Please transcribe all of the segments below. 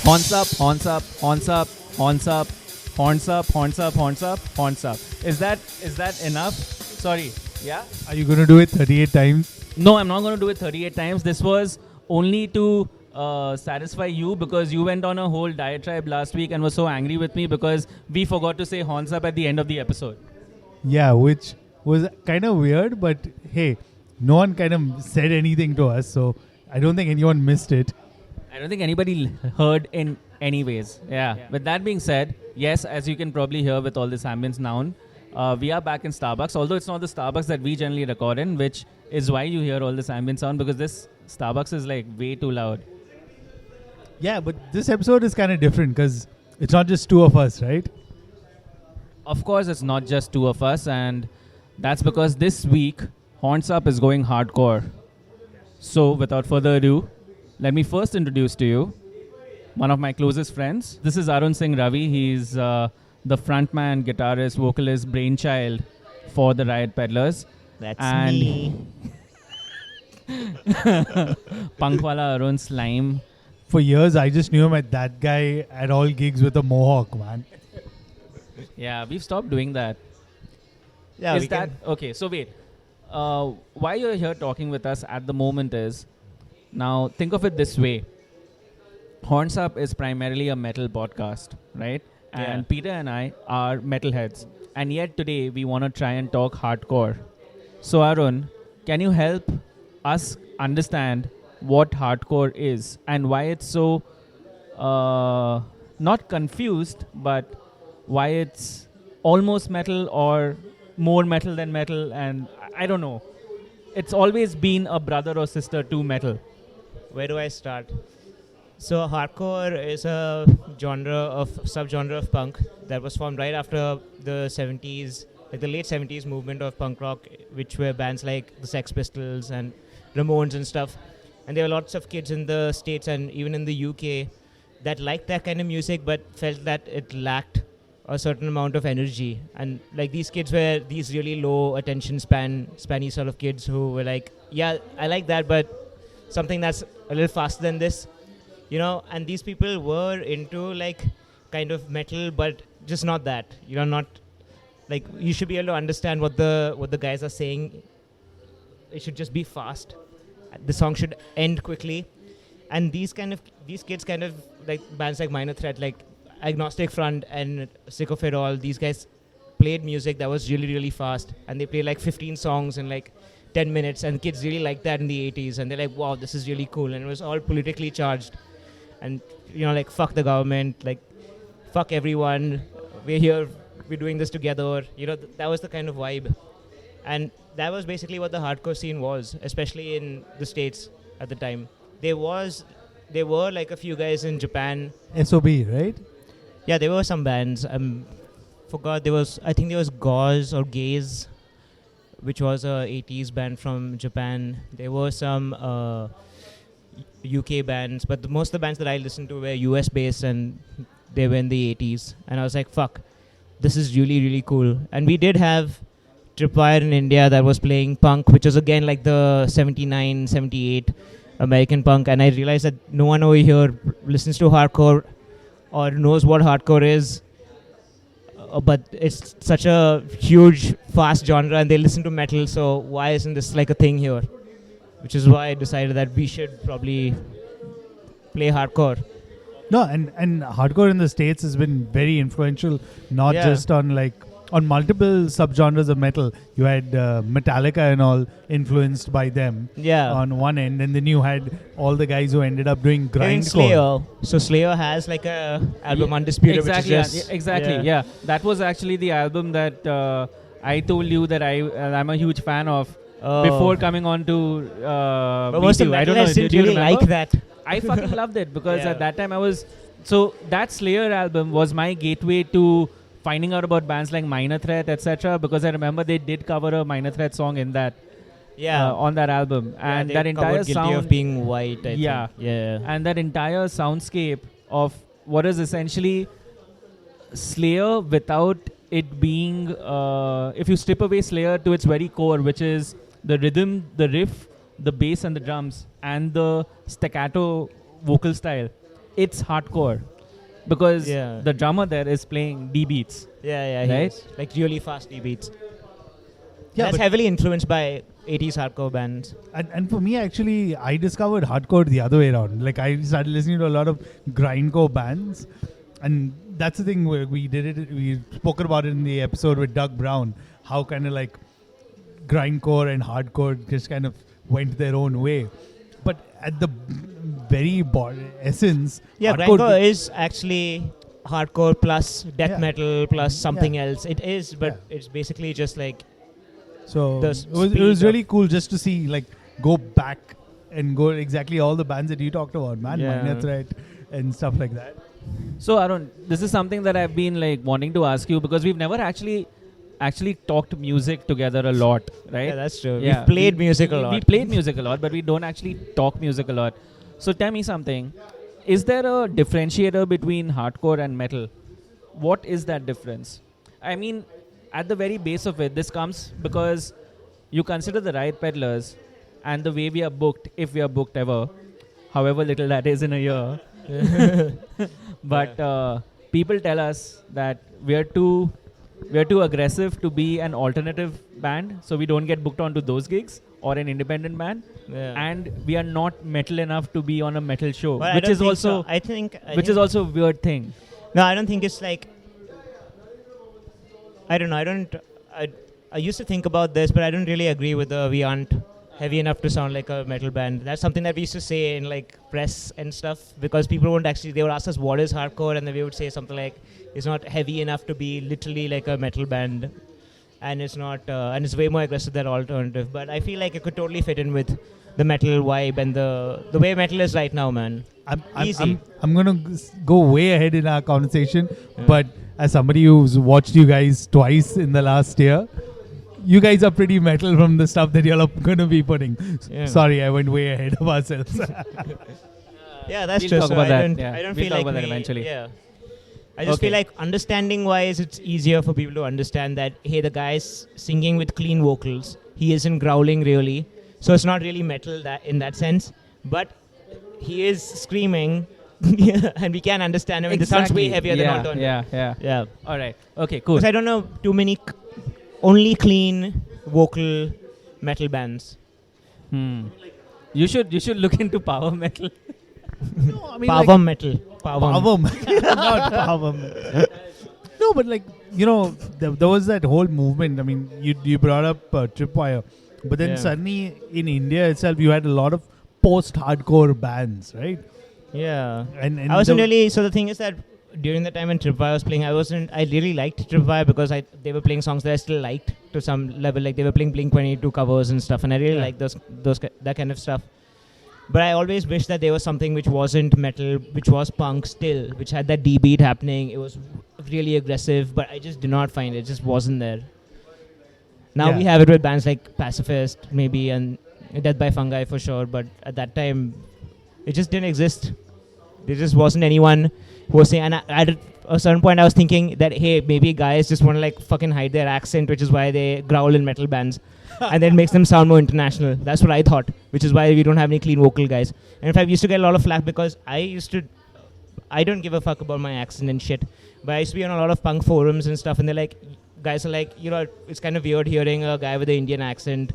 Horns up, horns up, horns up, horns up, horns up, horns up, horns up, horns up. Is that enough? Sorry. Yeah? Are you going to do it 38 times? No, I'm not going to do it 38 times. This was only to satisfy you because you went on a whole diatribe last week and was so angry with me because we forgot to say horns up at the end of the episode. Yeah, which was kind of weird, but hey, no one kind of said anything to us, so I don't think anyone missed it. I don't think anybody heard in any ways. Yeah. With that being said, yes, as you can probably hear with all this ambience now, we are back in Starbucks, although it's not the Starbucks that we generally record in, which is why you hear all this ambient sound, because this Starbucks is like way too loud. Yeah, but this episode is kind of different because it's not just two of us, right? Of course, it's not just two of us, and that's because this week, Horns Up is going hardcore. So, without further ado, let me first introduce to you one of my closest friends. This is Arun Singh Ravi. He's the frontman, guitarist, vocalist, brainchild for the Riot Peddlers. That's and me. Punkwala Arun Slime. For years, I just knew him at that guy at all gigs with a mohawk, man. Yeah, we've stopped doing that. Yeah, Is that okay? So wait, why you're here talking with us at the moment is, now think of it this way. Horns Up is primarily a metal podcast, right? Yeah. And Peter and I are metalheads, and yet today we want to try and talk hardcore. So Arun, can you help us understand what hardcore is and why it's so not confused, but why it's almost metal or more metal than metal, and I don't know. It's always been a brother or sister to metal. Where do I start? So hardcore is a subgenre of punk that was formed right after the 70s, like the late 70s movement of punk rock, which were bands like the Sex Pistols and Ramones and stuff. And there were lots of kids in the States and even in the UK that liked that kind of music but felt that it lacked a certain amount of energy. And like these kids were these really low attention spanny sort of kids who were like, yeah, I like that, but something that's a little faster than this, you know. And these people were into like kind of metal, but just not that, you know, not like you should be able to understand what the guys are saying. It should just be fast. The song should end quickly. And these kids kind of like bands like Minor Threat, like Agnostic Front and Sick of It All, these guys played music that was really, really fast, and they played like 15 songs in like 10 minutes, and kids really liked that in the 80s, and they're like, wow, this is really cool. And it was all politically charged, and you know, like, fuck the government, like, fuck everyone, we're here, we're doing this together, you know. That was the kind of vibe. And that was basically what the hardcore scene was, especially in the States at the time. There were like a few guys in Japan. SOB, right? Yeah, there were some bands. Forgot I think there was Gauze or Gaze, which was a 80s band from Japan. There were some UK bands, but most of the bands that I listened to were US based, and they were in the 80s. And I was like, fuck, this is really, really cool. And we did have Tripwire in India that was playing punk, which was again like the 79, 78 American punk. And I realized that no one over here listens to hardcore or knows what hardcore is, but it's such a huge, fast genre, and they listen to metal, so why isn't this like a thing here? Which is why I decided that we should probably play hardcore. No, and hardcore in the States has been very influential, not just on multiple subgenres of metal. You had Metallica and all influenced by them on one end, and then you had all the guys who ended up doing grindcore. Slayer. So Slayer has like a album Undisputed, exactly, which is just... Yeah. That was actually the album that I told you that I'm a huge fan of before coming on to but most of I don't know, didn't really like that. I fucking loved it because at that time so that Slayer album was my gateway to finding out about bands like Minor Threat, etc. Because I remember they did cover a Minor Threat song in that, on that album, and that entire Guilty sound of Being White. I think. And that entire soundscape of what is essentially Slayer without it being, if you strip away Slayer to its very core, which is the rhythm, the riff, the bass and the drums, and the staccato vocal style. it's hardcore because Yeah. the drummer there is playing D beats. Yeah, Right? like really fast beats. Yeah, That's but- heavily influenced by 80s hardcore bands. And for me, actually, I discovered hardcore the other way around. Like, I started listening to a lot of grindcore bands. And that's the thing where we did it. We spoke about it in the episode with Doug Brown. How kind of like grindcore and hardcore just kind of went their own way. But at the very essence, Yeah, grindcore is actually hardcore plus death Yeah. metal plus something Yeah. else. It is, but Yeah. it's basically just like So the it was speed really cool just to see, like, go back and go exactly all the bands that you talked about, man. Yeah. Minor Threat and stuff like that. So Arun, this is something that I've been like wanting to ask you because we've never actually talked music together a lot, right? yeah, that's true. Yeah, We've played music a lot. We played music a lot, but we don't actually talk music a lot. So tell me something. Is there a differentiator between hardcore and metal? What is that difference? I mean, at the very base of it, this comes because you consider the Riot Peddlers and the way we are booked, if we are booked ever, however little that is in a year. But people tell us that we are too aggressive to be an alternative band, so we don't get booked onto those gigs, or an independent band, Yeah. and we are not metal enough to be on a metal show, But I which don't is think also so. I think a weird thing. No, I don't think it's like. I don't know. I used to think about this, but I don't really agree with the we aren't heavy enough to sound like a metal band. That's something that we used to say in like press and stuff because people won't actually. They would ask us what is hardcore, and then we would say something like it's not heavy enough to be literally like a metal band, and it's not, and it's way more aggressive than alternative. But I feel like it could totally fit in with the metal vibe and the way metal is right now, man. Easy. I'm gonna go way ahead in our conversation, Yeah. but as somebody who's watched you guys twice in the last year, you guys are pretty metal from the stuff that y'all are gonna be putting. Yeah. Sorry, I went way ahead of ourselves. Yeah, that's We'll true. talk So about I that, don't, yeah. I don't We'll feel talk like about that we- eventually. Yeah. I just Okay. feel like understanding wise, it's easier for people to understand that hey, the guy's singing with clean vocals. He isn't growling really, so it's not really metal that in that sense. But he is screaming, and we can understand him. It sounds way heavier than alternative. Yeah. Yeah. All right. Okay. Cool. Because I don't know too many only clean vocal metal bands. You should look into power metal. No, I mean, Power metal. Power. Power metal, not power metal. No, but like, you know, there was that whole movement. I mean, you brought up Tripwire, but then Yeah. suddenly in India itself, you had a lot of post-hardcore bands, right? Yeah. And I wasn't the- really. So the thing is that during the time when Tripwire was playing, I really liked Tripwire because they were playing songs that I still liked to some level. Like they were playing Blink-182 covers and stuff, and I really liked that kind of stuff. But I always wished that there was something which wasn't metal, which was punk still, which had that D beat happening. It was really aggressive, but I just did not find it. It just wasn't there. Now Yeah. we have it with bands like Pacifist, maybe, and Death by Fungi for sure. But at that time, it just didn't exist. There just wasn't anyone who was saying. And at a certain point, I was thinking that hey, maybe guys just want to like fucking hide their accent, which is why they growl in metal bands, and then makes them sound more international. That's what I thought, which is why we don't have any clean vocal guys. And in fact, we used to get a lot of flack because I don't give a fuck about my accent and shit. But I used to be on a lot of punk forums and stuff, and they're like, guys are like, you know, it's kind of weird hearing a guy with an Indian accent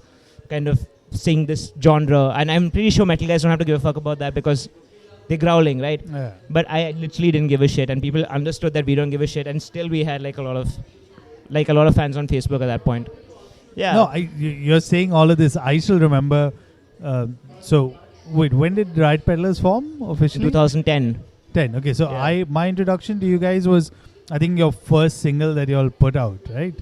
kind of sing this genre. And I'm pretty sure metal guys don't have to give a fuck about that because they're growling, right? Yeah. But I literally didn't give a shit, and people understood that we don't give a shit, and still we had like a lot of fans on Facebook at that point. Yeah. No, you're saying all of this. I still remember. So, wait, when did Riot Peddlers form in officially? 2010. 10. Okay, so Yeah. my introduction to you guys was, I think, your first single that you all put out, right?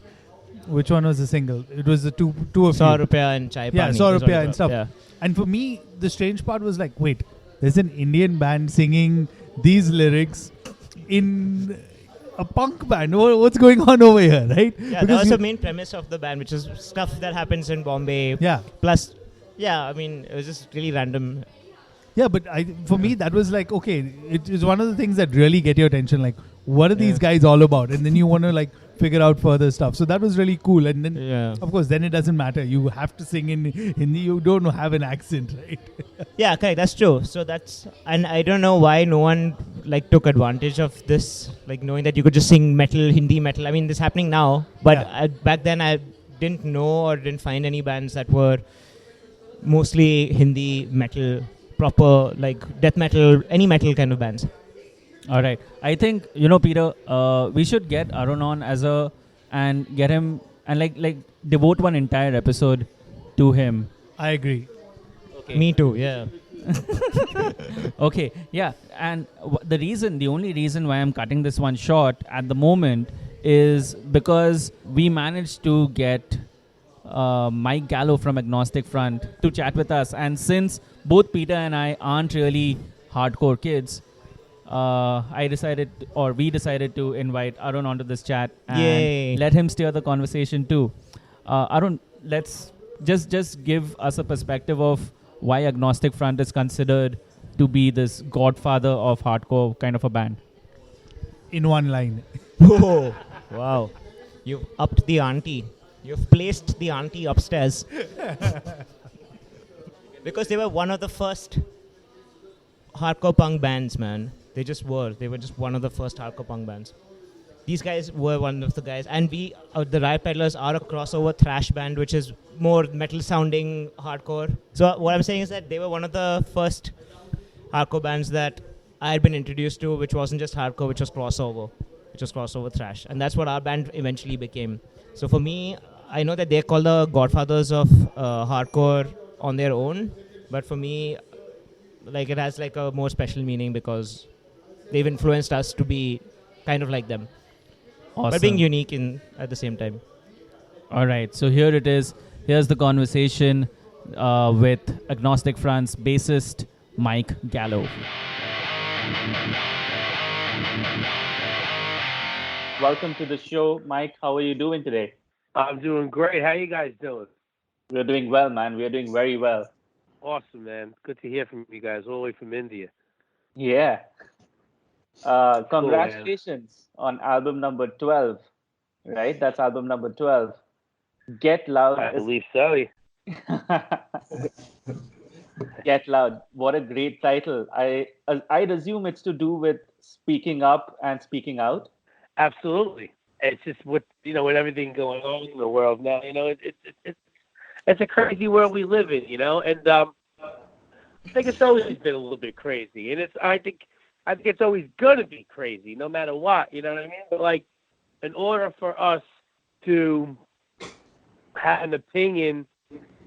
Which one was the single? It was the two of Saw you. Rupiah and Chai Yeah, Pani Saw is what Rupiah it and was. stuff. Yeah. And for me, the strange part was like, wait, there's an Indian band singing these lyrics in a punk band. What's going on over here, right? Yeah, that Because was you- the main premise of the band, which is stuff that happens in Bombay. Yeah. Plus, yeah, I mean, it was just really random. Yeah, but for me, that was like, okay, it is one of the things that really get your attention. Like, what are these guys all about? And then you want to like figure out further stuff. So that was really cool. And then, of course, then it doesn't matter. You have to sing in Hindi. You don't have an accent, right? Yeah, correct. That's true. So and I don't know why no one like took advantage of this, like knowing that you could just sing metal, Hindi metal. I mean, this is happening now, but back then I didn't know or didn't find any bands that were mostly Hindi metal, proper like death metal, any metal kind of bands. All right. I think, Peter, we should get Arun on and get him and like devote one entire episode to him. I agree. Okay. Me too. Yeah. Okay. Yeah. And the only reason why I'm cutting this one short at the moment is because we managed to get Mike Gallo from Agnostic Front to chat with us. And since both Peter and I aren't really hardcore kids, we decided to invite Arun onto this chat and let him steer the conversation too. Arun, let's just give us a perspective of why Agnostic Front is considered to be this godfather of hardcore kind of a band. In one line. Oh, wow. You've upped the ante. You've placed the auntie upstairs. Because they were one of the first hardcore punk bands, man. They just were. They were just one of the first hardcore punk bands. These guys were one of the guys. And we, the Riot Peddlers, are a crossover thrash band, which is more metal-sounding hardcore. So what I'm saying is that they were one of the first hardcore bands that I had been introduced to, which wasn't just hardcore, which was crossover thrash. And that's what our band eventually became. So for me, I know that they're called the godfathers of hardcore on their own. But for me, like it has like a more special meaning because they've influenced us to be kind of like them. Awesome. But being unique at the same time. All right, so here it is. Here's the conversation with Agnostic Front's bassist, Mike Gallo. Welcome to the show, Mike. How are you doing today? I'm doing great. How you guys doing? We're doing well, man. We're doing very well. Awesome, man. Good to hear from you guys all the way from India. Yeah. Congratulations on album number 12, right? That's album number 12. Get Loud. I believe so. Get Loud. What a great title. I'd assume it's to do with speaking up and speaking out. Absolutely. It's just with everything going on in the world now, it's a crazy world we live in, and I think it's always been a little bit crazy, and I think it's always gonna be crazy, no matter what, you know what I mean? But like, in order for us to have an opinion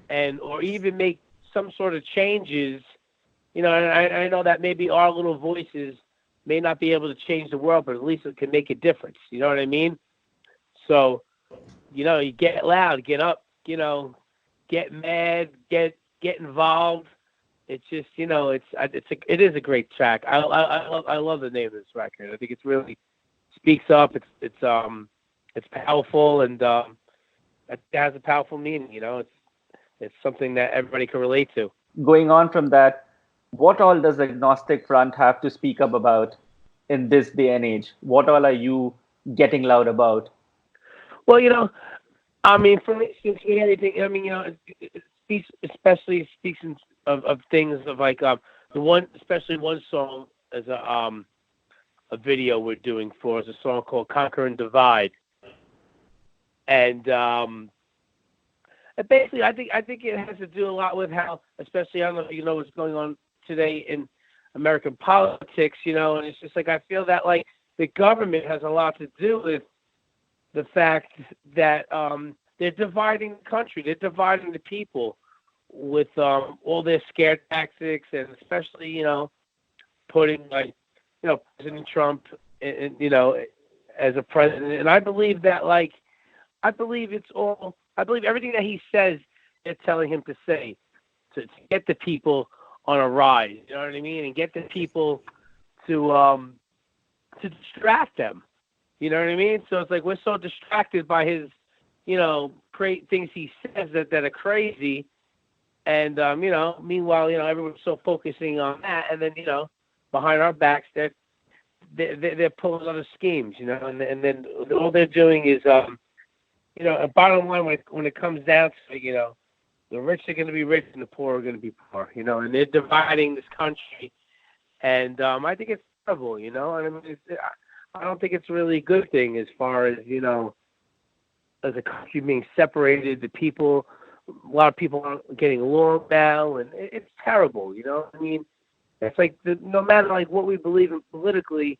or even make some sort of changes, and I know that maybe our little voices may not be able to change the world, but at least it can make a difference. You know what I mean? So, you get loud, get up, get mad, get involved. It's just, it is a great track. I love the name of this record. I think it really speaks up. It's powerful, and it has a powerful meaning. It's something that everybody can relate to. Going on from that, what all does Agnostic Front have to speak up about in this day and age? What all are you getting loud about? Well, I mean, for instance, with anything, I mean, it speaks, especially speaks of things of like especially one song is a video we're doing for is a song called "Conquer and Divide," and basically, I think it has to do a lot with how, especially I don't know if you know what's going on today in American politics, and it's just like I feel that like the government has a lot to do with the fact that they're dividing the country, they're dividing the people with all their scare tactics, and especially putting like President Trump as a president. And I believe that I believe everything that he says they're telling him to say to get the people on a rise, you know what I mean, and get the people to distract them, you know what I mean. So it's like we're so distracted by his, great things he says that are crazy, and meanwhile, everyone's so focusing on that, and then behind our backs they're they're pulling other schemes, you know, and then all they're doing is, you know, bottom line when it comes down to it, you know, the rich are going to be rich and the poor are going to be poor, you know, and they're dividing this country, and I think it's terrible, you know, and I mean, I don't think it's really a good thing as far as, you know, as a country being separated, a lot of people aren't getting along now, and it's terrible, you know. I mean, it's like no matter like what we believe in politically,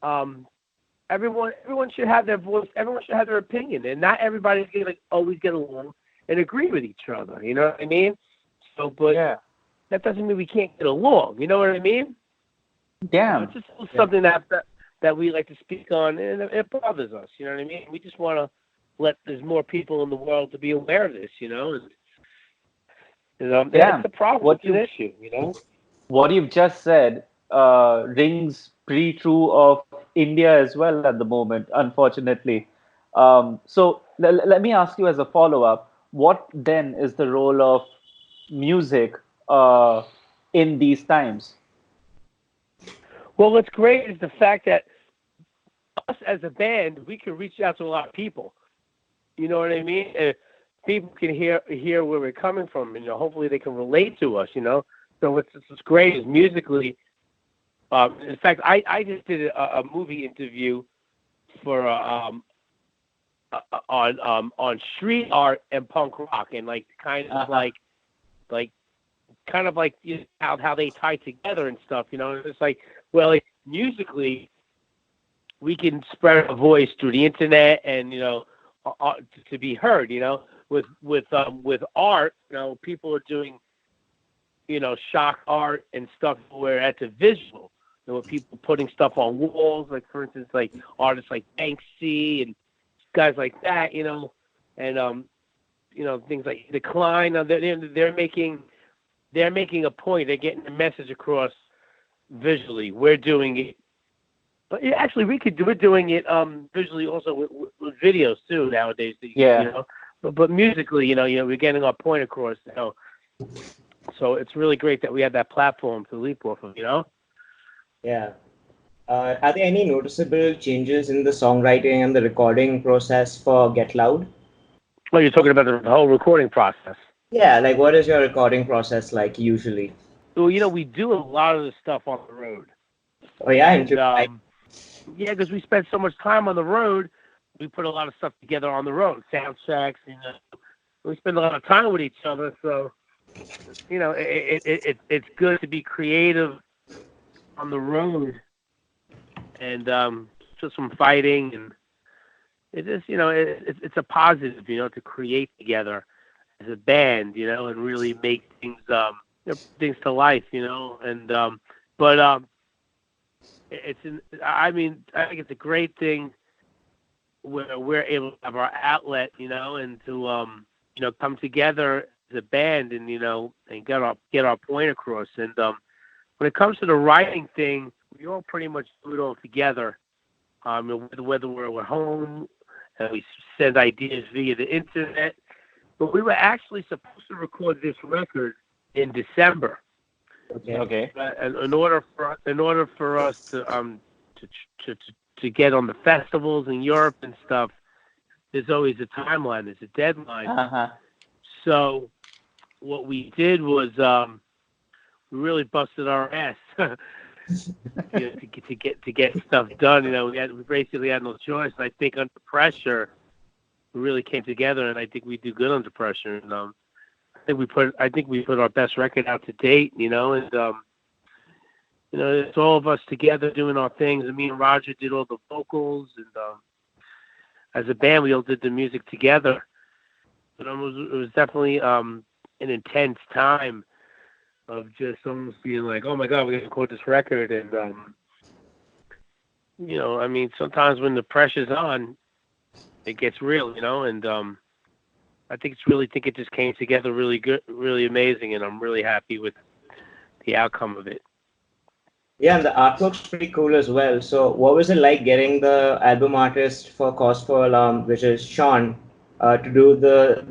everyone should have their voice. Everyone should have their opinion, and not everybody's gonna like, always get along and agree with each other. You know what I mean? So, but that doesn't mean we can't get along. You know what I mean? Damn. It's just something that we like to speak on, and it bothers us. You know what I mean? We just want to let there's more people in the world to be aware of this. You know, and it's a problem. It's an issue. You know. What you've just said rings pretty true of India as well at the moment, unfortunately. So let me ask you as a follow-up, what then is the role of music in these times? Well, what's great is the fact that us as a band, we can reach out to a lot of people. You know what I mean? People can hear where we're coming from, and, you know, hopefully they can relate to us, you know. So what's great is musically. In fact, I just did a movie interview for on street art and punk rock, and like kind of like you know, how they tie together and stuff. You know, and it's like, well, like, musically, we can spread a voice through the internet, and, you know, to be heard. You know, with art, you know, people are doing, you know, shock art and stuff where that's a visual. You know, people putting stuff on walls, like, for instance, like artists like Banksy and guys like that, you know, and you know, things like Decline. They're making a point. They're getting a message across visually. We're doing it, but yeah, actually, we're doing it visually also with videos too nowadays. Yeah. You know, but musically, you know, we're getting our point across. You know. So it's really great that we have that platform to leap off of, you know? Yeah. Are there any noticeable changes in the songwriting and the recording process for Get Loud? Well, you're talking about the whole recording process. Yeah, like what is your recording process like usually? Well, you know, we do a lot of the stuff on the road. Oh, yeah? Yeah, because we spend so much time on the road, we put a lot of stuff together on the road, sound checks, and we spend a lot of time with each other, so... You know, it's good to be creative on the road, and just some fighting, and it just, you know, it's a positive, you know, to create together as a band, you know, and really make things things to life, you know, and but I mean, I think it's a great thing where we're able to have our outlet, you know, and to you know, come together as a band, and, you know, and get our point across. And when it comes to the writing thing, we all pretty much do it all together. Whether we're home, and we send ideas via the internet. But we were actually supposed to record this record in December. Okay. And in order for us to get on the festivals in Europe and stuff, there's always a timeline. There's a deadline. So what we did was we really busted our ass you know, to get stuff done. You know, we basically had no choice. And I think under pressure, we really came together, and I think we do good under pressure. And I think we put our best record out to date. You know, and you know, it's all of us together doing our things. And me and Roger did all the vocals, and as a band, we all did the music together. But it was definitely an intense time of just almost being like, oh my God, we got to record this record. And, you know, I mean, sometimes when the pressure's on, it gets real, you know, and I think it just came together really good, really amazing. And I'm really happy with the outcome of it. Yeah, and the artwork's pretty cool as well. So what was it like getting the album artist for Cause for Alarm, which is Sean, to do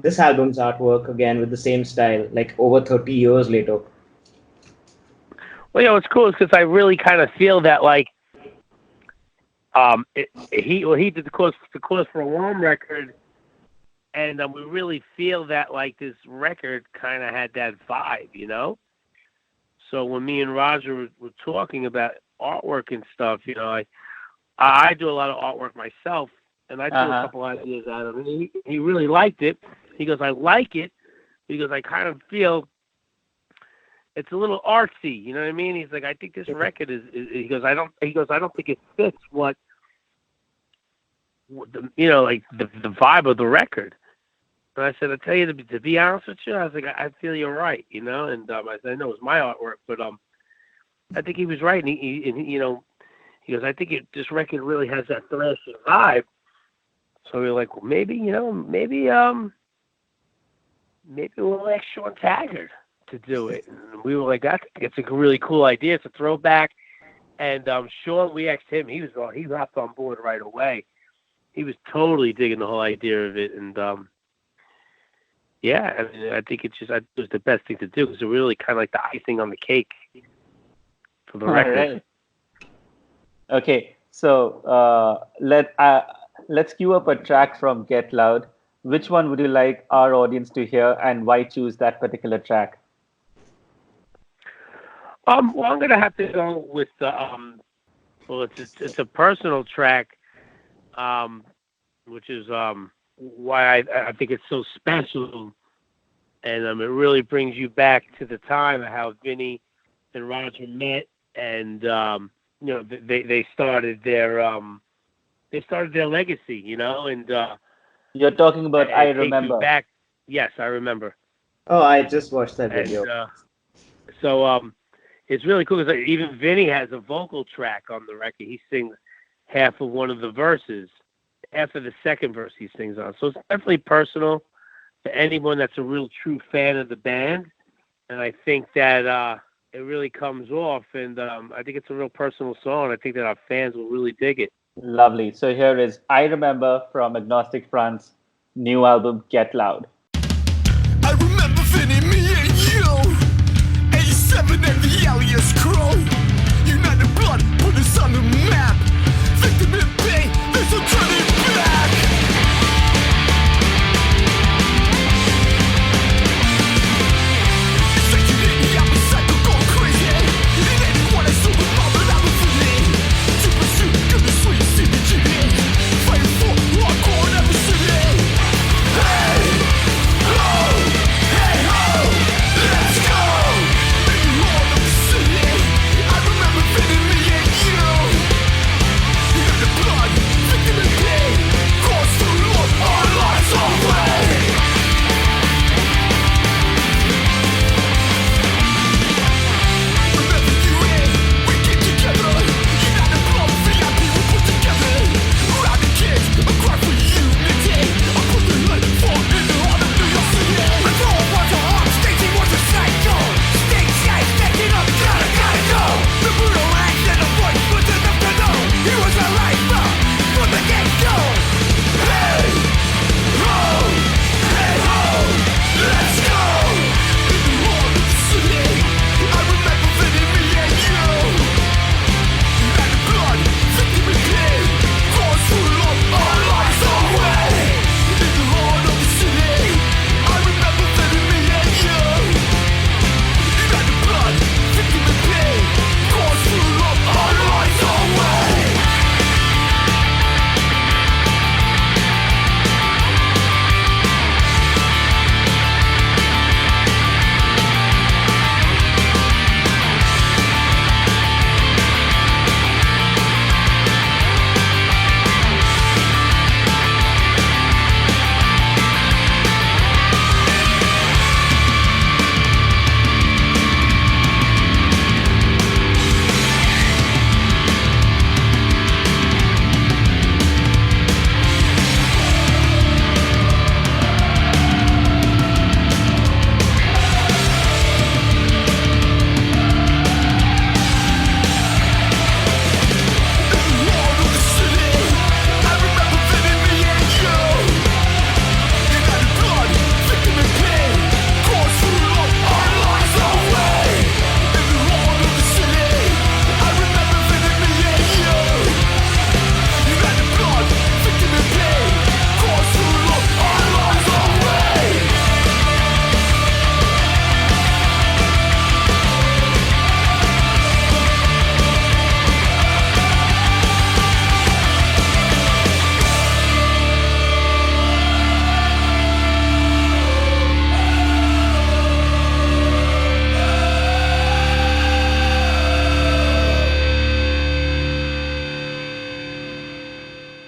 this album's artwork again with the same style, like over 30 years later? Well, you know, what's cool is because I really kind of feel that, like, he did the Cause for Alarm record, and we really feel that like this record kind of had that vibe, you know. So when me and Roger were talking about artwork and stuff, you know, I do a lot of artwork myself, and I threw a couple ideas at him, and he really liked it. He goes, I like it because I kind of feel it's a little artsy, you know what I mean? He's like, I think this record is he goes, I don't think it fits what the, you know, like the vibe of the record. And I said, I tell you, to be honest with you, I was like, I feel you're right, you know. And I said, I know it's my artwork, but I think he was right. And he you know, he goes, I think this record really has that thrashing vibe. So we were like, well, maybe, you know, maybe we'll ask Sean Taggart to do it. And we were like, it's a really cool idea. It's a throwback. And Sean, we asked him. He hopped on board right away. He was totally digging the whole idea of it. And yeah, I mean, I think it was the best thing to do because it really kind of like the icing on the cake for the record. Right. Okay, so let's cue up a track from Get Loud. Which one would you like our audience to hear, and why choose that particular track? Well, I'm gonna have to go with well, it's a personal track, which is why I think it's so special, and it really brings you back to the time of how Vinny and Roger met, and you know, they started their legacy, you know, and you're talking about I Remember. Back. Yes, I remember. Oh, I just watched that video. And, so it's really cool because even Vinny has a vocal track on the record. He sings half of one of the verses. After the second verse he sings on. So it's definitely personal to anyone that's a real true fan of the band. And I think that it really comes off. And I think it's a real personal song. I think that our fans will really dig it. Lovely. So here is I Remember from Agnostic Front's new album, Get Loud. I remember Vinny, me and you, 87 and the alias crew. United blood put us on the map. Victim in pain, there's no turning back. It's like you hit me, I'm a psycho going crazy. And anyone I saw with mom and I'm a Vinny. To pursue, gonna sweet CBGB. Fighting for hardcore in every city. Hey!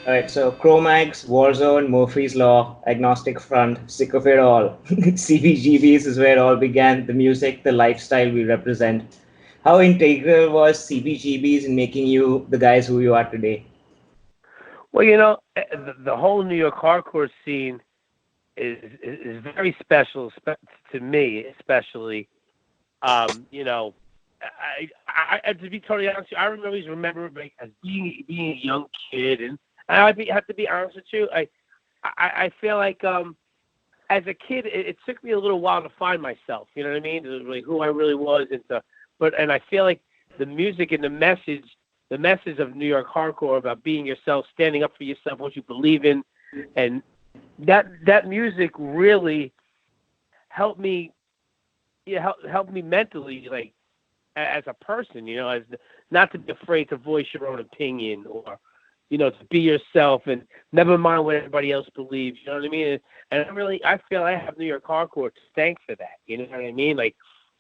All right, so Chromax, Warzone, Murphy's Law, Agnostic Front, sick of it all. CBGBs is where it all began, the music, the lifestyle we represent. How integral was CBGBs in making you the guys who you are today? Well, the whole New York hardcore scene is very special to me, especially. You know, to be totally honest, with you, I always remember like, as being a young kid, and have to be honest with you, I feel like as a kid, it took me a little while to find myself. You know what I mean? Like who I really was, and I feel like the music and the message of New York hardcore about being yourself, standing up for yourself, what you believe in, and that music really helped me. Helped me mentally, like as a person. As not to be afraid to voice your own opinion, or to be yourself and never mind what everybody else believes. You know what I mean? And I feel I have New York hardcore to thank for that. You know what I mean? Like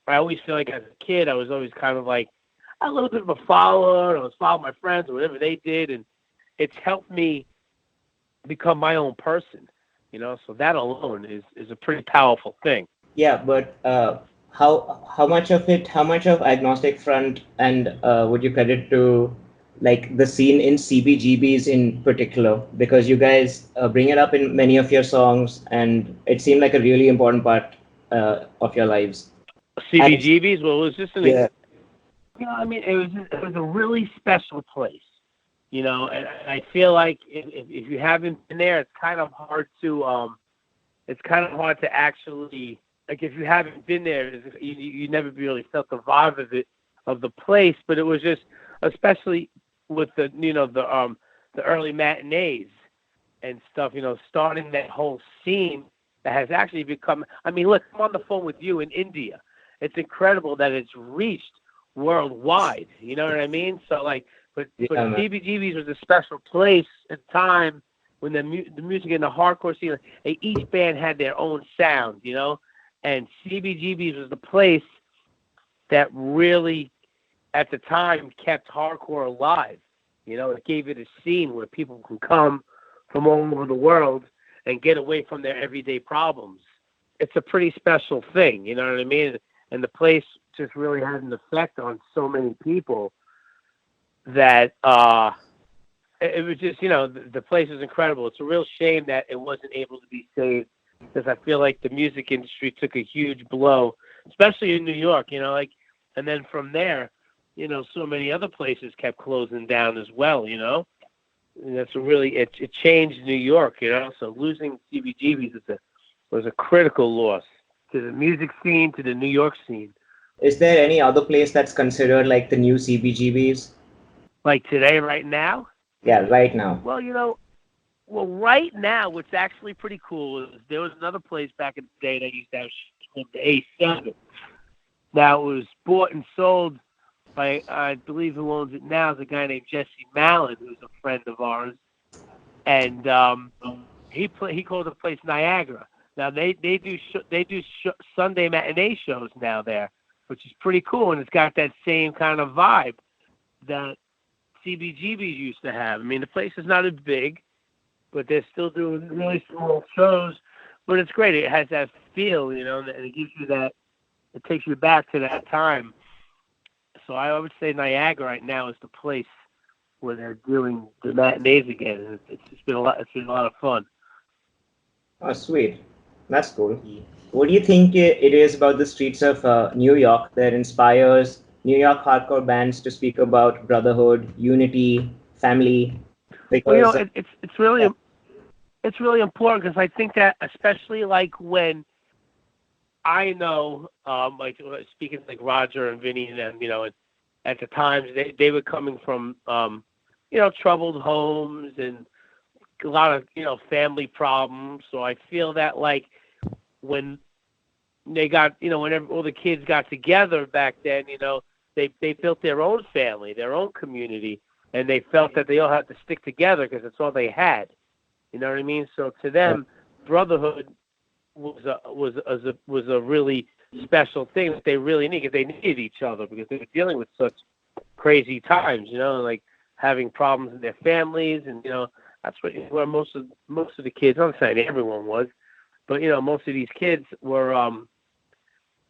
I always feel like as a kid, I was always kind of like a little bit of a follower. I was following my friends or whatever they did, and it's helped me become my own person. So that alone is a pretty powerful thing. Yeah, but how much of Agnostic Front and would you credit to like the scene in CBGBs in particular? Because you guys bring it up in many of your songs, and it seemed like a really important part of your lives. CBGBs, well, it was just Yeah. I mean, it was a really special place. And I feel like if you haven't been there, it's kind of hard to actually, like, if you haven't been there, you never really felt the vibe of the place. But it was just, especially with the early matinees and stuff, starting that whole scene that has actually become. I mean, look, I'm on the phone with you in India. It's incredible that it's reached worldwide. You know what I mean? So like. But CBGBs was a special place at the time when the music in the hardcore scene, each band had their own sound, and CBGBs was the place that really, at the time, kept hardcore alive. It gave it a scene where people can come from all over the world and get away from their everyday problems. It's a pretty special thing, you know what I mean? And the place just really had an effect on so many people that it was just, the place is incredible. It's a real shame that it wasn't able to be saved, because I feel like the music industry took a huge blow, especially in New York, and then from there, so many other places kept closing down as well, and that's it changed New York, so losing CBGBs was a critical loss to the music scene, to the New York scene. Is there any other place that's considered like the new CBGBs? Like today, right now? Yeah, right now. Well, right now, what's actually pretty cool is there was another place back in the day that used to have called the A7. Now, it was bought and sold by, I believe who owns it now is a guy named Jesse Mallon, who's a friend of ours. And he called the place Niagara. Now, they do Sunday matinee shows now there, which is pretty cool, and it's got that same kind of vibe that CBGBs used to have. I mean, the place is not as big, but they're still doing really small shows. But it's great. It has that feel, and it gives you that. It takes you back to that time. So I would say Niagara right now is the place where they're doing the matinees again. And it's been a lot. It's been a lot of fun. Oh, sweet. That's cool. What do you think it is about the streets of New York that inspires New York hardcore bands to speak about brotherhood, unity, family? Because it's really important, because I think that, especially like when I know, like speaking like Roger and Vinny and them, and at the times they were coming from troubled homes and a lot of family problems. So I feel that like when they got whenever all the kids got together back then, they built their own family, their own community, and they felt that they all had to stick together because that's all they had. You know what I mean? So to them, brotherhood was a really special thing that they really needed. They needed each other because they were dealing with such crazy times, like having problems in their families and That's where most of the kids. I'm not saying everyone was, but most of these kids were.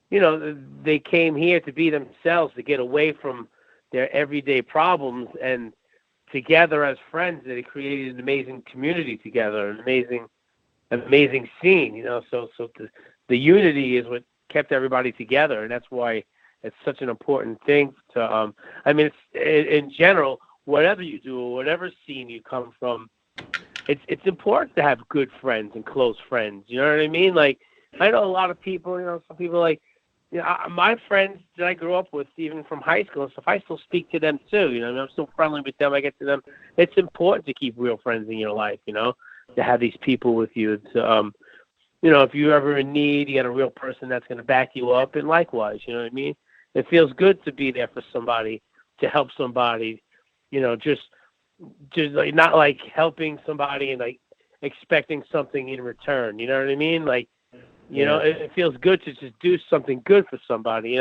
They came here to be themselves, to get away from their everyday problems, and together as friends, they created an amazing community together, an amazing scene. So the unity is what kept everybody together, and that's why it's such an important thing to. It's in general, whatever you do or whatever scene you come from, it's important to have good friends and close friends. You know what I mean? Like, I know a lot of people. Some people like. My friends that I grew up with, even from high school and stuff, I still speak to them too. I'm still friendly with them. I get to them. It's important to keep real friends in your life. To have these people with you. To, if you're ever in need, you got a real person that's going to back you up, and likewise. You know what I mean? It feels good to be there for somebody, to help somebody. Just like not like helping somebody and like expecting something in return. You know what I mean? Like. It feels good to just do something good for somebody,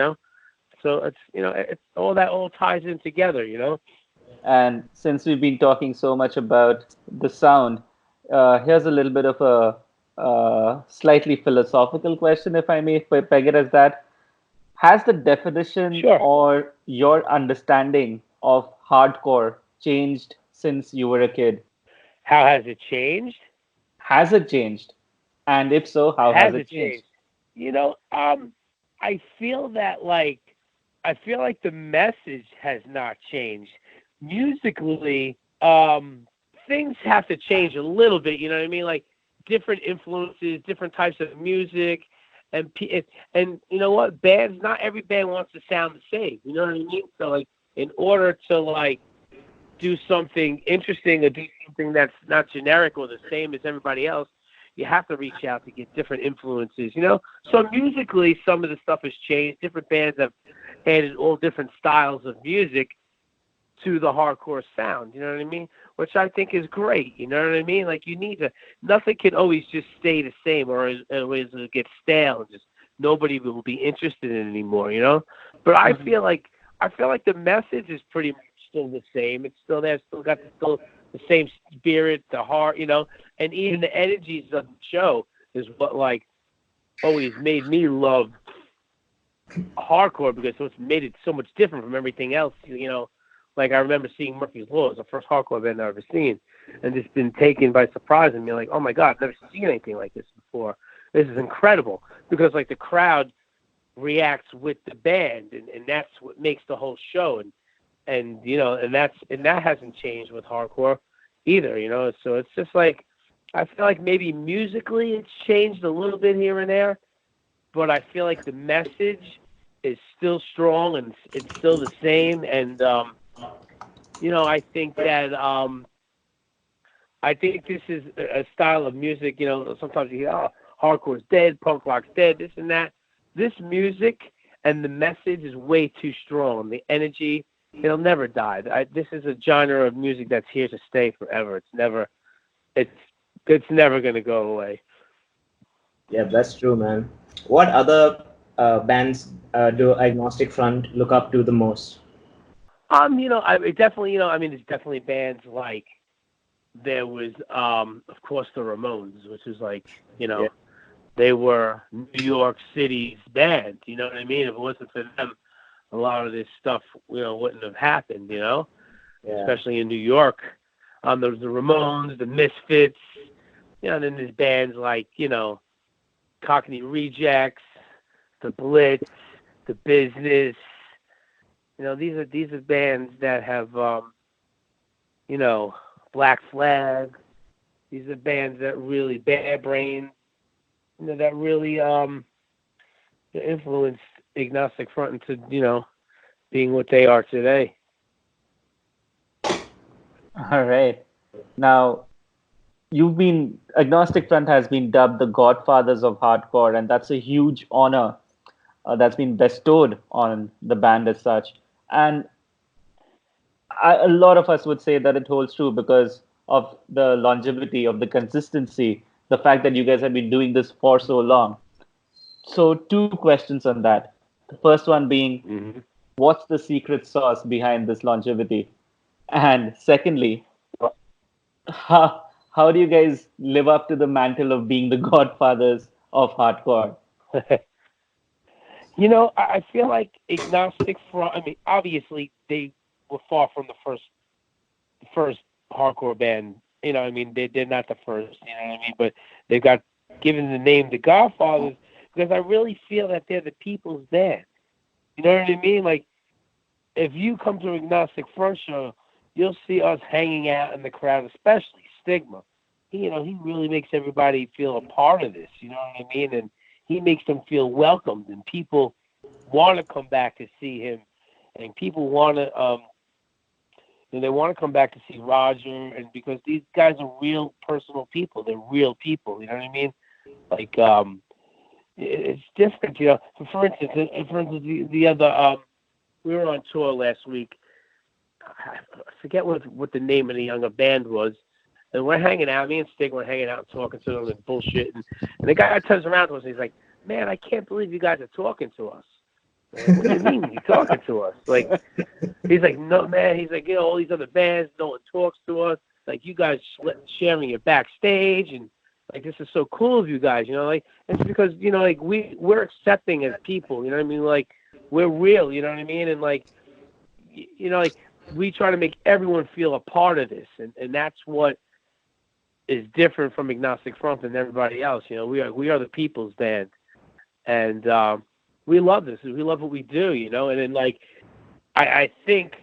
So it's all ties in together, And since we've been talking so much about the sound, here's a little bit of a slightly philosophical question, if I may peg it as that. Has the definition or your understanding of hardcore changed since you were a kid? How has it changed? Has it changed? And if so, how has it changed? I feel like the message has not changed. Musically, things have to change a little bit. You know what I mean? Like different influences, different types of music, and you know what? Bands. Not every band wants to sound the same. You know what I mean? So like, in order to do something interesting or do something that's not generic or the same as everybody else, you have to reach out to get different influences, So musically, some of the stuff has changed. Different bands have added all different styles of music to the hardcore sound, you know what I mean? Which I think is great, you know what I mean? Like, nothing can always just stay the same or always get stale and just nobody will be interested in it anymore, But I feel like the message is pretty much still the same. It's still there, still got the same spirit, the heart, and even the energies of the show is what always made me love hardcore, because it's made it so much different from everything else. Like I remember seeing Murphy's Law. It was the first hardcore band I've ever seen, and just been taken by surprise and be like, oh my God, I've never seen anything like this before. This is incredible, because the crowd reacts with the band, and that's what makes the whole show. And that hasn't changed with hardcore either, So it's just like, I feel like maybe musically it's changed a little bit here and there, but I feel like the message is still strong and it's still the same. And I think that I think this is a style of music. Sometimes you hear, oh, hardcore's dead, punk rock's dead, this and that. This music and the message is way too strong. The energy. It'll never die. This is a genre of music that's here to stay forever. It's never going to go away. Yeah, that's true, man. What other bands do Agnostic Front look up to the most? There's definitely bands like, there was, of course, the Ramones, which is like, they were New York City's band. You know what I mean? If it wasn't for them, a lot of this stuff, wouldn't have happened, especially in New York. There's the Ramones, the Misfits, and then there's bands like, Cockney Rejects, the Blitz, the Business. These are bands that have, Black Flag. These are bands that really, Bad Brains, that really influenced Agnostic Front into, being what they are today. All right. Now, Agnostic Front has been dubbed the Godfathers of Hardcore, and that's a huge honor that's been bestowed on the band as such. And a lot of us would say that it holds true because of the longevity, of the consistency, the fact that you guys have been doing this for so long. So 2 questions on that. The first one being, what's the secret sauce behind this longevity? And secondly, how do you guys live up to the mantle of being the godfathers of hardcore? I feel like Agnostic Front. I mean, obviously they were far from the first hardcore band. I mean, they're not the first. You know what I mean? But they got given the name the Godfathers because I really feel that they're the people's band. You know what I mean? Like, if you come to Agnostic Front show, you'll see us hanging out in the crowd, especially Stigma. He really makes everybody feel a part of this. You know what I mean? And he makes them feel welcomed, and people want to come back to see him, and people want to they want to come back to see Roger, and because these guys are real personal people, they're real people. You know what I mean? Like it's different. So for instance, the other we were on tour last week. I forget what the name of the younger band was. And we're hanging out. Me and Stig were hanging out and talking to them and bullshit. And the guy turns around to us and he's like, "Man, I can't believe you guys are talking to us." Like, what do you mean you're talking to us? Like, he's like, "No, man." He's like, all these other bands, no one talks to us. Like, you guys sharing your backstage, and like, this is so cool of you guys. Like, it's because like we're accepting as people. You know what I mean? Like, we're real. You know what I mean? And like, like we try to make everyone feel a part of this, and that's what is different from Agnostic Front and everybody else. We are the people's band, and we love this. We love what we do. And then like I think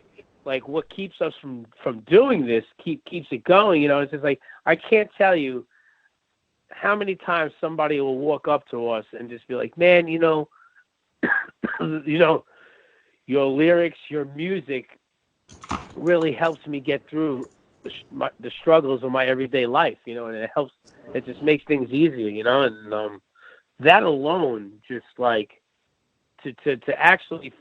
like what keeps us from doing this keeps it going. It's just like I can't tell you how many times somebody will walk up to us and just be like, "Man, your lyrics, your music really helps me get through the struggles of my everyday life, and it helps. It just makes things easier, and that alone, just like to actually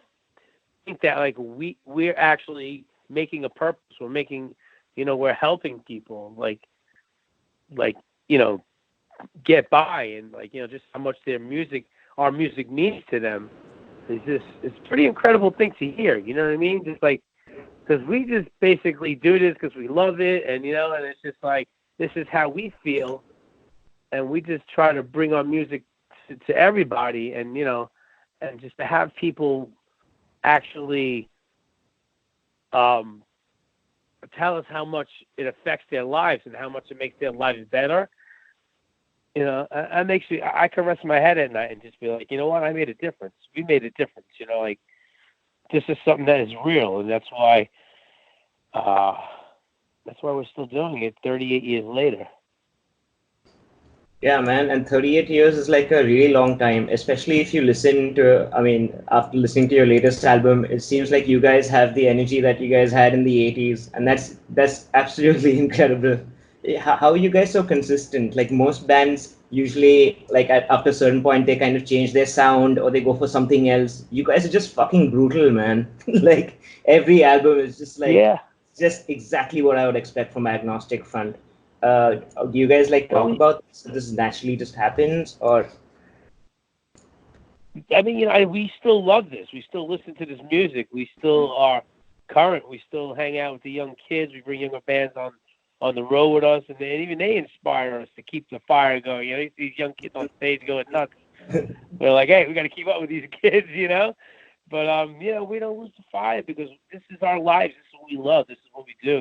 think that like we're actually making a purpose. We're making, we're helping people, like get by, and like just how much our music means to them. It's a pretty incredible thing to hear. You know what I mean? Just like. Because we just basically do this because we love it, and and it's just like this is how we feel, and we just try to bring our music to everybody, and and just to have people actually tell us how much it affects their lives and how much it makes their lives better. It makes me. I can rest my head at night and just be like, you know what, I made a difference. We made a difference. Like. This is something that is real, and that's why we're still doing it 38 years later. Yeah, man, and 38 years is like a really long time, especially if you listen to, after listening to your latest album, it seems like you guys have the energy that you guys had in the 80s, and that's absolutely incredible. How are you guys so consistent? Like most bands usually, like after a certain point, they kind of change their sound or they go for something else. You guys are just fucking brutal, man. Like every album is just like, just exactly what I would expect from Agnostic Front. Do you guys like talk about this? This naturally just happens, or? I mean, we still love this. We still listen to this music. We still are current. We still hang out with the young kids. We bring younger bands on the road with us, and even they inspire us to keep the fire going. These young kids on stage going nuts. We're like, hey, we got to keep up with these kids, But we don't lose the fire because this is our lives. This is what we love. This is what we do.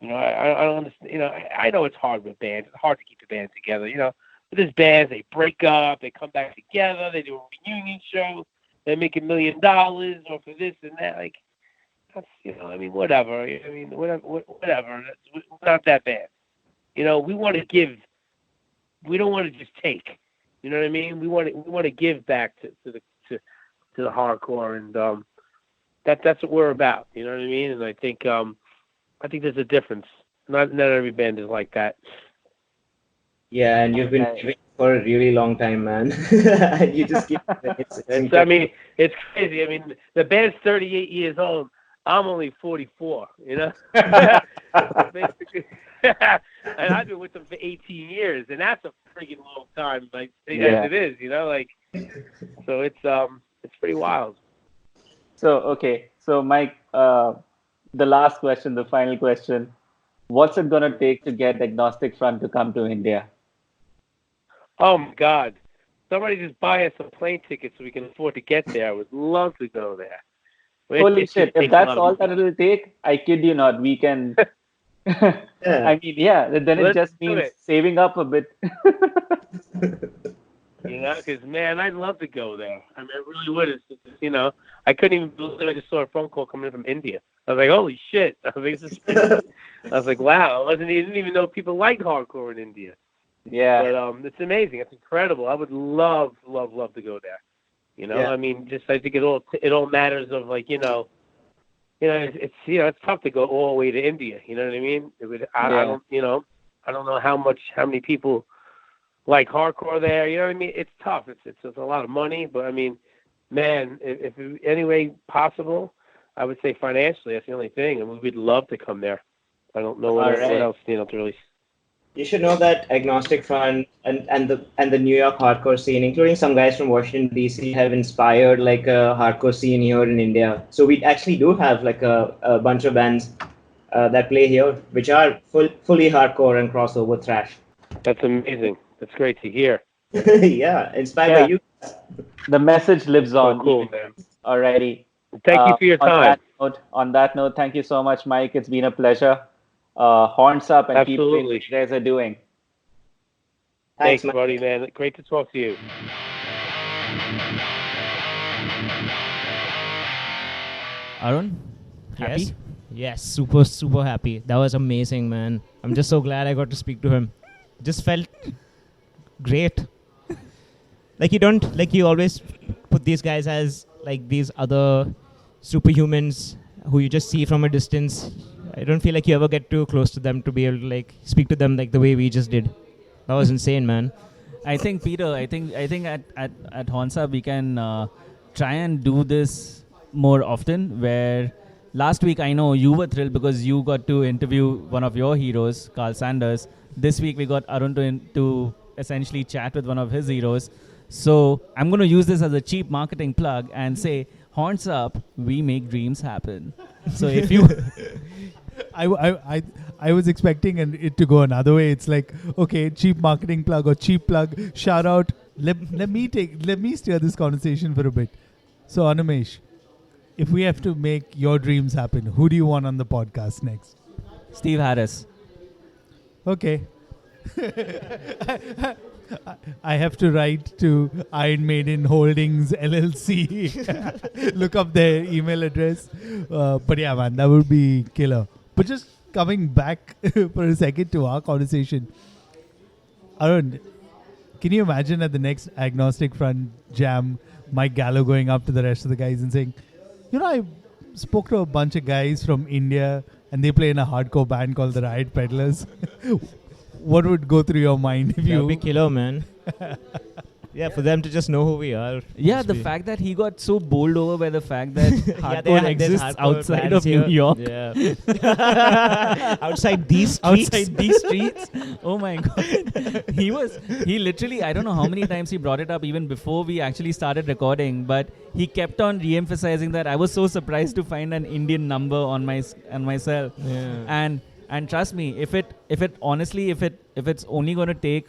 I don't understand. I know it's hard with bands. It's hard to keep the band together. But there's bands, they break up, they come back together, they do a reunion show, they make $1 million or for this and that. Like, that's, whatever. Whatever. We're not that bad. We want to give. We don't want to just take. You know what I mean? We want to give back to the hardcore, and that's what we're about. You know what I mean? And I think there's a difference. Not every band is like that. Yeah, and you've been doing it for a really long time, man. You just keep. It's it's crazy. I mean, the band's 38 years old. I'm only 44, Basically. And I've been with them for 18 years, and that's a freaking long time, like as it is, So it's pretty wild. So Mike, the last question, the final question: what's it gonna take to get Agnostic Front to come to India? Oh my God! Somebody just buy us a plane ticket so we can afford to get there. I would love to go there. But Holy it shit! just If takes a that's lot all of that it'll take, I kid you not, we can. Yeah. I mean, yeah. Then it Let's just do means it. saving up a bit. Because man, I'd love to go there. I mean, I really would. I couldn't even believe I just saw a phone call coming in from India. I was like, holy shit! I was like, I was like, wow! I didn't even know people like hardcore in India. Yeah. But it's amazing. It's incredible. I would love, love, love to go there. Yeah. I mean, just I think it all matters of like it's tough to go all the way to India. You know what I mean? I don't know how many people like hardcore there. You know what I mean? It's tough. It's a lot of money, but I mean, man, if any way possible, I would say financially. That's the only thing, and we'd love to come there. I don't know what else to really. You should know that Agnostic Front and the New York hardcore scene, including some guys from Washington DC, have inspired like a hardcore scene here in India. So we actually do have like a bunch of bands that play here, which are fully hardcore and crossover thrash. That's amazing. That's great to hear. Yeah, inspired by you. The message lives on. Cool, man. Alrighty. Thank you for your time. On that note, thank you so much, Mike. It's been a pleasure. Horns up and keep doing what you guys are doing. Thanks, buddy, man. Great to talk to you. Arun, happy? Yes. Yes, super, super happy. That was amazing, man. I'm just so glad I got to speak to him. Just felt great. You always put these guys as like these other superhumans who you just see from a distance. I don't feel like you ever get too close to them to be able to like speak to them like the way we just did. That was insane, man. I think Peter, I think at Honsa we can try and do this more often. Where last week I know you were thrilled because you got to interview one of your heroes, Carl Sanders. This week we got Arun to essentially chat with one of his heroes. So I'm going to use this as a cheap marketing plug and say, Horns up, we make dreams happen. So if you... I was expecting it to go another way. It's like, okay, cheap marketing plug or cheap plug, shout out. Let me steer this conversation for a bit. So Animesh, if we have to make your dreams happen, who do you want on the podcast next? Steve Harris. Okay. I have to write to Iron Maiden Holdings LLC. Look up their email address. But yeah, man, that would be killer. But just coming back for a second to our conversation, Arun, can you imagine at the next Agnostic Front jam, Mike Gallo going up to the rest of the guys and saying, I spoke to a bunch of guys from India and they play in a hardcore band called the Riot Peddlers. What would go through your mind if That would be killer, man. Yeah, for them to just know who we are. Yeah, the fact that he got so bowled over by the fact that hardcore exists hardcore outside of bands New York. Yeah. Outside these streets. Outside these streets. Oh my God. He literally, I don't know how many times he brought it up even before we actually started recording, but he kept on re-emphasizing that I was so surprised to find an Indian number on my cell. Yeah. And trust me, if it's only going to take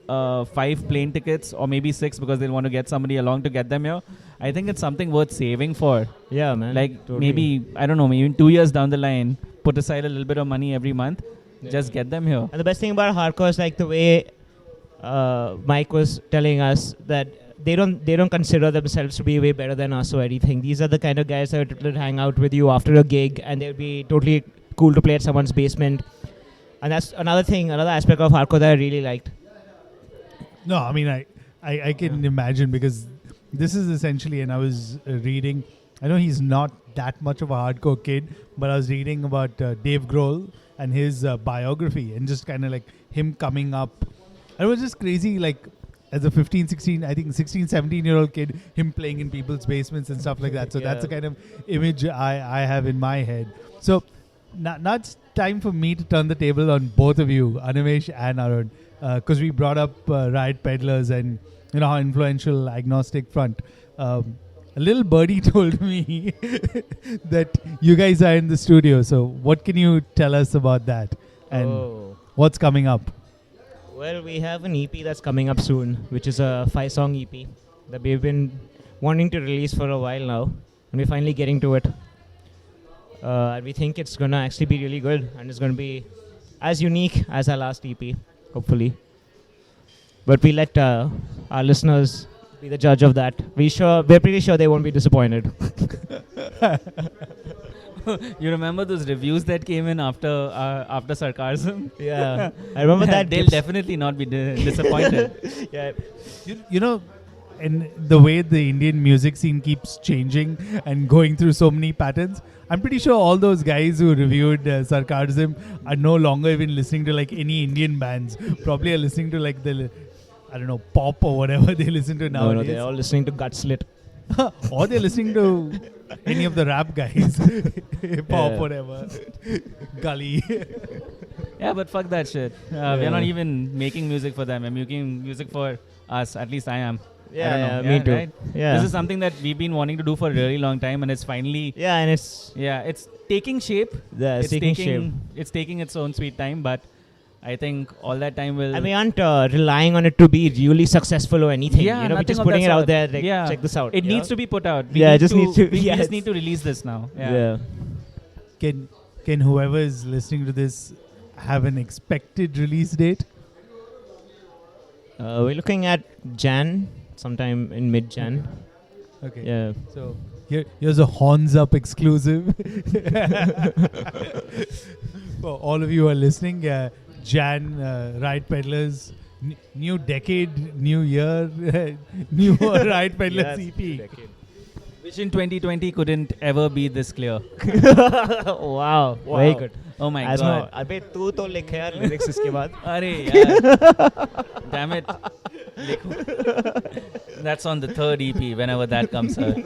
5 plane tickets or maybe 6 because they'll want to get somebody along to get them here, I think it's something worth saving for. Yeah, man. Like totally. maybe, I don't know, maybe 2 years down the line, put aside a little bit of money every month, just get them here. And the best thing about hardcore is like the way Mike was telling us that they don't consider themselves to be way better than us or anything. These are the kind of guys that will hang out with you after a gig and they'll be totally cool to play at someone's basement. And that's another aspect of hardcore that I really liked. No, I mean, I can imagine because this is essentially, and I was reading, I know he's not that much of a hardcore kid, but I was reading about Dave Grohl and his biography and just kind of like him coming up. And it was just crazy, like as a 15, 16, I think 16, 17-year-old kid, him playing in people's basements and stuff like that. So that's the kind of image I have in my head. So now it's time for me to turn the table on both of you, Animesh and Arun. Because we brought up Riot Peddlers and how influential Agnostic Front. A little birdie told me that you guys are in the studio. So what can you tell us about that? And what's coming up? Well, we have an EP that's coming up soon, which is a 5-song EP that we've been wanting to release for a while now, and we're finally getting to it. We think it's gonna actually be really good, and it's gonna be as unique as our last EP, hopefully. But we let our listeners be the judge of that. We're pretty sure they won't be disappointed. You remember those reviews that came in after Sarcasm? Yeah, I remember that. They'll definitely not be disappointed. Yeah, You know, and the way the Indian music scene keeps changing and going through so many patterns, I'm pretty sure all those guys who reviewed Sarcasm are no longer even listening to like any Indian bands. Probably are listening to like the, I don't know, pop or whatever they listen to nowadays. No, they're all listening to Gut Slit. Or they're listening to any of the rap guys. Hip hop, whatever. Gully. Yeah, but fuck that shit. We're not even making music for them. We're making music for us. At least I am. Yeah, me too. Right? Yeah. This is something that we've been wanting to do for a really long time, and it's finally... Yeah, and it's... Yeah, it's taking shape. Yeah, it's taking shape. It's taking its own sweet time, but I think all that time will... And we aren't relying on it to be really successful or anything. Yeah, we're just putting it out there. Like, check this out. It needs to be put out. We just need to release this now. Yeah. Can whoever is listening to this have an expected release date? We're looking at Jan, sometime in mid-Jan. Okay. Yeah. So here's a Horns Up exclusive. For all of you who are listening, Jan, Riot Peddlers, new decade, new year, new Riot Peddlers EP. Vision 2020 couldn't ever be this clear. Wow. Very good. Oh my god. अबे तू तो लिखे यार lyrics इसके बाद. अरे यार. Damn it. That's on the third EP whenever that comes out.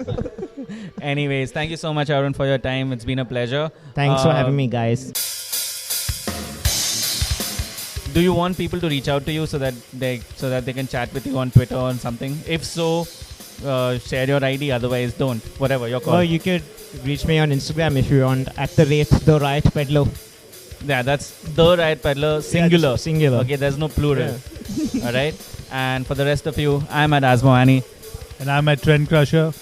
Anyways, thank you so much, Arun, for your time. It's been a pleasure. Thanks for having me, guys. Do you want people to reach out to you so that they can chat with you on Twitter or something? If so, share your ID. Otherwise, don't. Whatever your call. Or you could reach me on Instagram if you want at the Riot Peddler. Yeah, that's the Riot Peddler, singular. Yeah, singular. Okay, there's no plural. Yeah. All right. And for the rest of you, I'm at Asmoani. And I'm at Trend Crusher.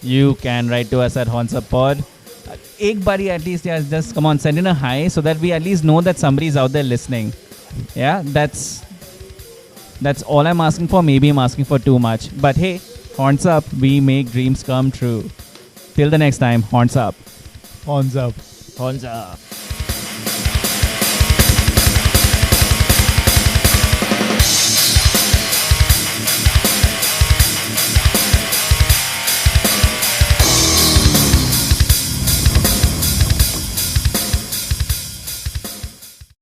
You can write to us at HornsUpPod. Ek bari at least, yeah, just come on, send in a hi so that we at least know that somebody's out there listening. Yeah, that's all I'm asking for. Maybe I'm asking for too much. But hey, horns up, we make dreams come true. Till the next time, horns up. Horns up. Horns up.